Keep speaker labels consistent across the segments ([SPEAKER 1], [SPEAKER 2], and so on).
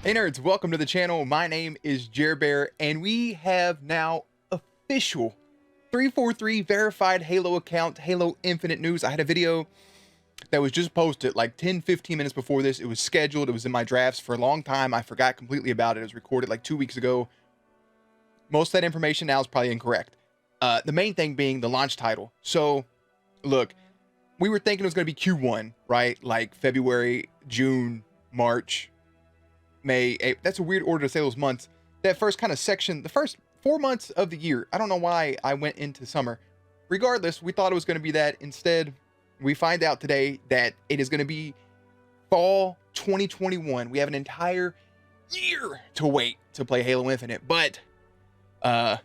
[SPEAKER 1] Hey nerds, welcome to the channel. My name is Jer Bear, and we have now official 343 verified Halo account, Halo Infinite News. I had a video that was just posted like 10-15 minutes before this. It was scheduled, it was in my drafts for a long time. I forgot completely about it. It was recorded like 2 weeks ago. Most of that information now is probably incorrect. The main thing being the launch title. So, look, we were thinking it was going to be Q1, right? Like February, June, March, May, April. That's a weird order to say those months. That first kind of section, the first 4 months of the year. I don't know why I went into summer. Regardless, we thought it was going to be that. Instead, we find out today that it is going to be fall 2021. We have an entire year to wait to play Halo Infinite. But, as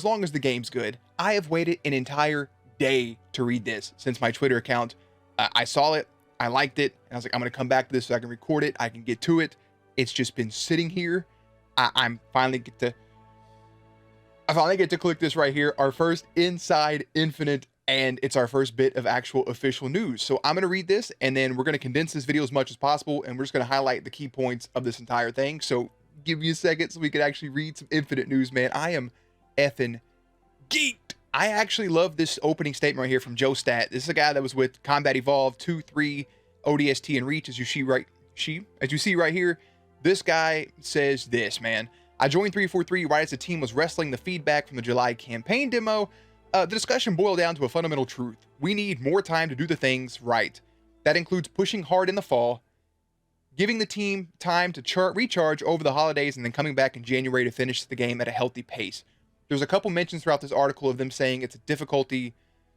[SPEAKER 1] long as the game's good, I have waited an entire day to read this since my Twitter account. I saw it. I liked it. And I was like, I'm going to come back to this so I can record it. I can get to it. It's just been sitting here. I finally get to click this right here. Our first Inside Infinite, and it's our first bit of actual official news. So I'm going to read this, and then we're going to condense this video as much as possible, and we're just going to highlight the key points of this entire thing. So give me a second so we can actually read some Infinite news, man. I am effing geeked. I actually love this opening statement right here from Joe Stat. This is a guy that was with Combat Evolved 2-3 ODST and Reach, as you see right here. This guy says this, man. I joined 343 right as the team was wrestling the feedback from the July campaign demo. The discussion boiled down to a fundamental truth. We need more time to do the things right. That includes pushing hard in the fall, giving the team time to recharge over the holidays, and then coming back in January to finish the game at a healthy pace. There's a couple mentions throughout this article of them saying it's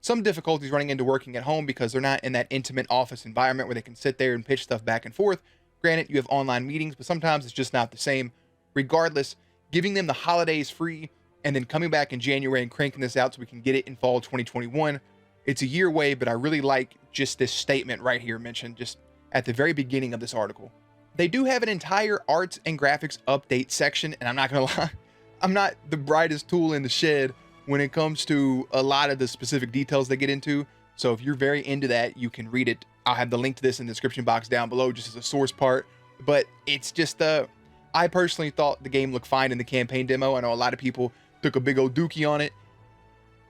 [SPEAKER 1] some difficulties running into working at home because they're not in that intimate office environment where they can sit there and pitch stuff back and forth. Granted, you have online meetings, but sometimes it's just not the same. Regardless, giving them the holidays free and then coming back in January and cranking this out so we can get it in fall 2021. It's a year away, but I really like just this statement right here mentioned just at the very beginning of this article. They do have an entire arts and graphics update section, and I'm not going to lie, I'm not the brightest tool in the shed when it comes to a lot of the specific details they get into. So if you're very into that, you can read it. I'll have the link to this in the description box down below just as a source part. But it's just, I personally thought the game looked fine in the campaign demo. I know a lot of people took a big old dookie on it.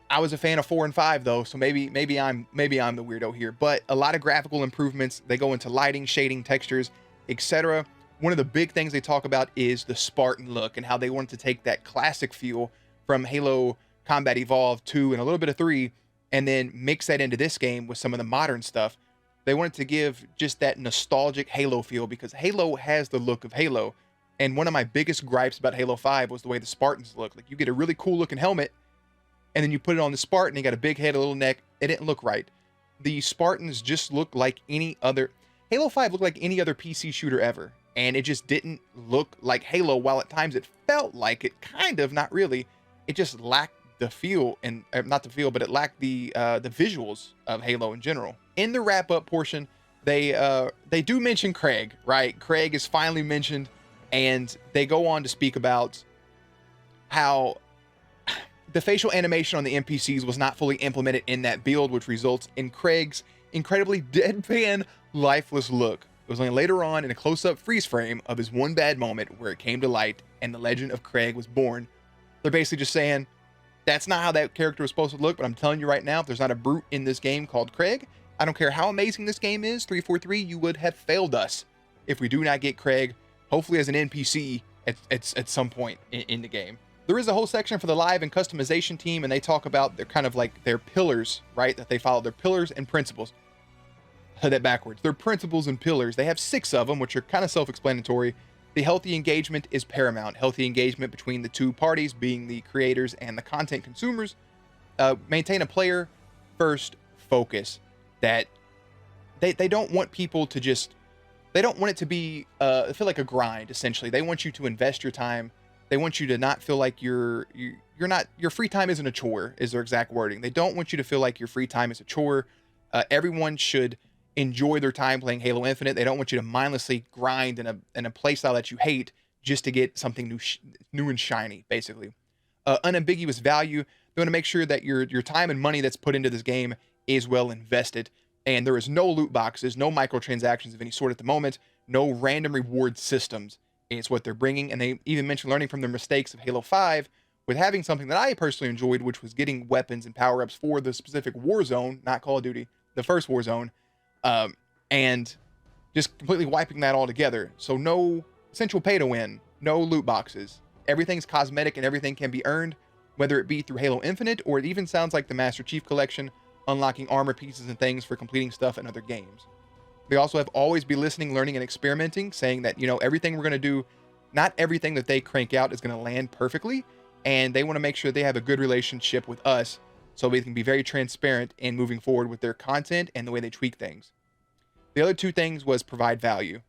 [SPEAKER 1] I was a fan of 4 and 5 though, so maybe I'm the weirdo here. But a lot of graphical improvements. They go into lighting, shading, textures, etc. One of the big things they talk about is the Spartan look and how they wanted to take that classic feel from Halo Combat Evolved 2 and a little bit of 3 and then mix that into this game with some of the modern stuff. They wanted to give just that nostalgic Halo feel because Halo has the look of Halo. And one of my biggest gripes about Halo 5 was the way the Spartans look. Like, you get a really cool looking helmet, and then you put it on the Spartan, you got a big head, a little neck. It didn't look right. The Spartans just look like any other... Halo 5 looked like any other PC shooter ever. And it just didn't look like Halo, while at times it felt like it, kind of, not really. It just lacked the feel, and not the feel, but it lacked the visuals of Halo in general. In the wrap-up portion, they do mention Craig, right? Craig is finally mentioned, and they go on to speak about how the facial animation on the NPCs was not fully implemented in that build, which results in Craig's incredibly deadpan, lifeless look. It was only later on in a close-up freeze frame of his one bad moment where it came to light and the legend of Craig was born. They're basically just saying, that's not how that character was supposed to look, but I'm telling you right now, if there's not a brute in this game called Craig, I don't care how amazing this game is, 343, you would have failed us if we do not get Craig, hopefully as an NPC at some point in the game. There is a whole section for the live and customization team, and they talk about their kind of like their pillars, right? That they follow, their pillars and principles. I said that backwards. Their principles and pillars. They have 6 of them, which are kind of self-explanatory. The healthy engagement is paramount. Healthy engagement between the two parties, being the creators and the content consumers. Maintain a player-first focus. That they don't want people to just... They don't want it to be, feel like a grind, essentially. They want you to invest your time. They want you to not feel like your free time isn't a chore, is their exact wording. They don't want you to feel like your free time is a chore. Everyone should enjoy their time playing Halo Infinite. They don't want you to mindlessly grind in a playstyle that you hate just to get something new and shiny, basically. Unambiguous value. They want to make sure that your time and money that's put into this game is well invested. And there is no loot boxes, no microtransactions of any sort at the moment, no random reward systems It's what they're bringing, and they even mentioned learning from their mistakes of Halo 5 with having something that I personally enjoyed, which was getting weapons and power-ups for the specific Warzone, not Call of Duty, the first Warzone, and just completely wiping that all together. So no essential pay to win, no loot boxes. Everything's cosmetic and everything can be earned, whether it be through Halo Infinite, or it even sounds like the Master Chief Collection, unlocking armor pieces and things for completing stuff in other games. They also have always be listening, learning, and experimenting, saying that, everything we're going to do, not everything that they crank out is going to land perfectly, and they want to make sure they have a good relationship with us so we can be very transparent in moving forward with their content and the way they tweak things. The other two things was provide value.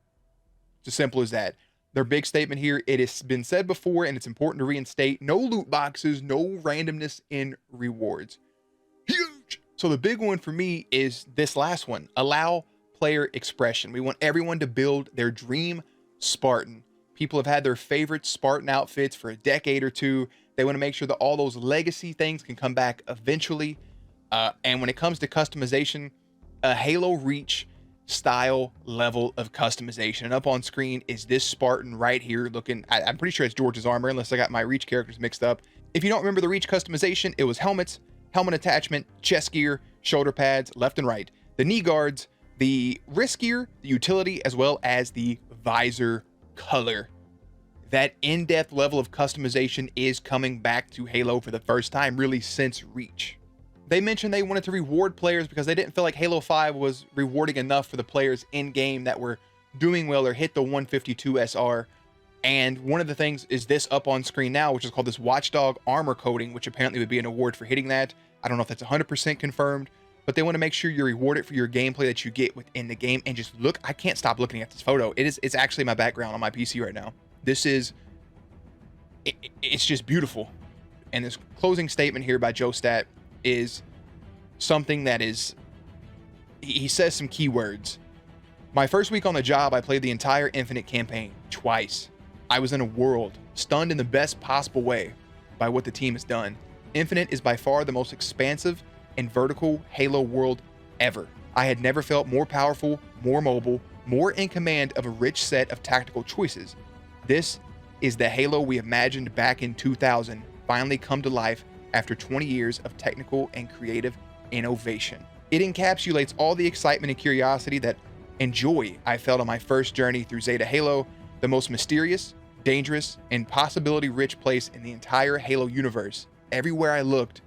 [SPEAKER 1] It's as simple as that. Their big statement here, it has been said before, and it's important to reinstate, no loot boxes, no randomness in rewards. Huge! So the big one for me is this last one. Allow player expression. We want everyone to build their dream Spartan. People have had their favorite Spartan outfits for a decade or two. They want to make sure that all those legacy things can come back eventually. And when it comes to customization, a Halo Reach style level of customization. And up on screen is this Spartan right here looking, I'm pretty sure it's George's armor, unless I got my Reach characters mixed up. If you don't remember the Reach customization, it was helmets, helmet attachment, chest gear, shoulder pads, left and right, the knee guards, the wrist gear, the utility, as well as the visor color. That in-depth level of customization is coming back to Halo for the first time, really, since Reach. They mentioned they wanted to reward players because they didn't feel like Halo 5 was rewarding enough for the players in-game that were doing well or hit the 152 SR. And one of the things is this up on screen now, which is called this Watchdog armor coating, which apparently would be an award for hitting that. I don't know if that's 100% confirmed, but they want to make sure you're rewarded for your gameplay that you get within the game. And just look, I can't stop looking at this photo. It's actually my background on my PC right now. This is, it's just beautiful. And this closing statement here by Joe Stat is something that is, he says some keywords. My first week on the job, I played the entire Infinite campaign twice. I was in a world, stunned in the best possible way by what the team has done. Infinite is by far the most expansive and vertical Halo world ever. I had never felt more powerful, more mobile, more in command of a rich set of tactical choices. This is the Halo we imagined back in 2000, finally come to life after 20 years of technical and creative innovation. It encapsulates all the excitement and curiosity and joy I felt on my first journey through Zeta Halo, the most mysterious, dangerous, and possibility-rich place in the entire Halo universe. Everywhere I looked,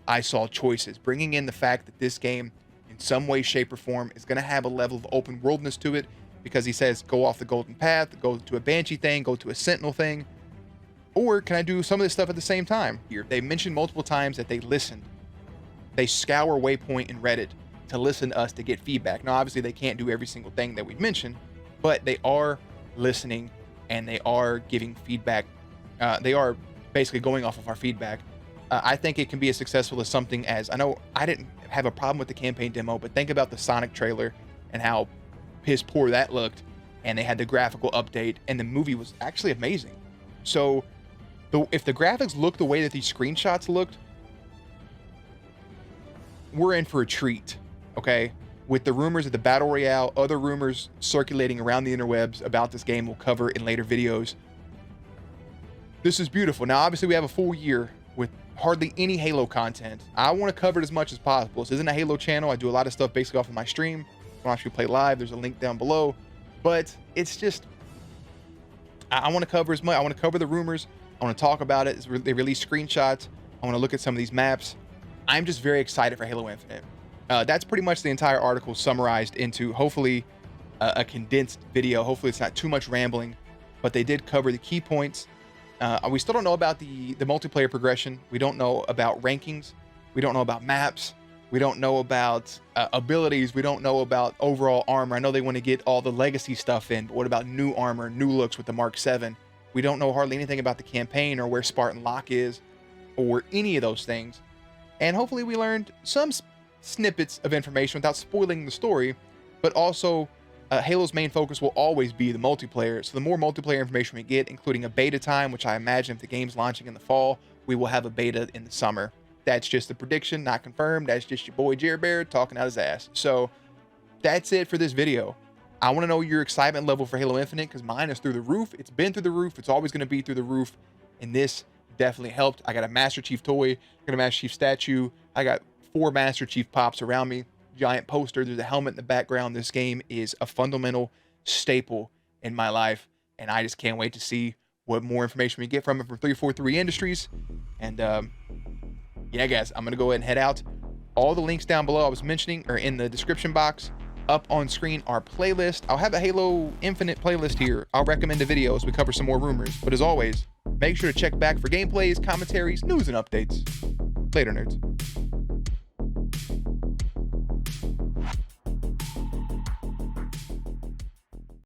[SPEAKER 1] I saw choices, bringing in the fact that this game, in some way, shape, or form, is going to have a level of open worldness to it, because he says, go off the golden path, go to a Banshee thing, go to a Sentinel thing, or can I do some of this stuff at the same time? Here, they mentioned multiple times that they listened. They scour Waypoint and Reddit to listen to us to get feedback. Now, obviously, they can't do every single thing that we mentioned, but they are listening and they are giving feedback. They are basically going off of our feedback. I think it can be as successful as something as, I know I didn't have a problem with the campaign demo, but think about the Sonic trailer and how piss poor that looked, and they had the graphical update, and the movie was actually amazing. So if the graphics look the way that these screenshots looked, we're in for a treat, okay? With the rumors of the Battle Royale, other rumors circulating around the interwebs about this game we'll cover in later videos. This is beautiful. Now, obviously, we have a full year with hardly any Halo content. I want to cover it as much as possible. This isn't a Halo channel. I do a lot of stuff basically off of my stream. When I actually play live, there's a link down below. But it's just, I want to cover as much. I want to cover the rumors. I want to talk about it. They release screenshots. I want to look at some of these maps. I'm just very excited for Halo Infinite. That's pretty much the entire article summarized into hopefully a condensed video. Hopefully it's not too much rambling, but they did cover the key points. We still don't know about the multiplayer progression. We don't know about rankings. We don't know about maps. We don't know about abilities. We don't know about overall armor. I know they want to get all the legacy stuff in, but what about new armor, new looks with the Mark 7? We don't know hardly anything about the campaign or where Spartan Locke is or any of those things. And hopefully we learned some snippets of information without spoiling the story, but also Halo's main focus will always be the multiplayer. So the more multiplayer information we get, including a beta time, which I imagine if the game's launching in the fall, we will have a beta in the summer. That's just a prediction, not confirmed. That's just your boy Jared Bear talking out his ass. So that's it for this video. I want to know your excitement level for Halo Infinite, because mine is through the roof. It's been through the roof. It's always going to be through the roof. And this definitely helped. I got a Master Chief toy. I got a Master Chief statue. I got 4 Master Chief pops around me. Giant poster. There's a helmet in the background. This game is a fundamental staple in my life. And I just can't wait to see what more information we get from it from 343 Industries. And yeah, guys, I'm going to go ahead and head out. All the links down below I was mentioning are in the description box. Up on screen, our playlist. I'll have a Halo Infinite playlist here. I'll recommend a video as we cover some more rumors. But as always, make sure to check back for gameplays, commentaries, news, and updates. Later, nerds.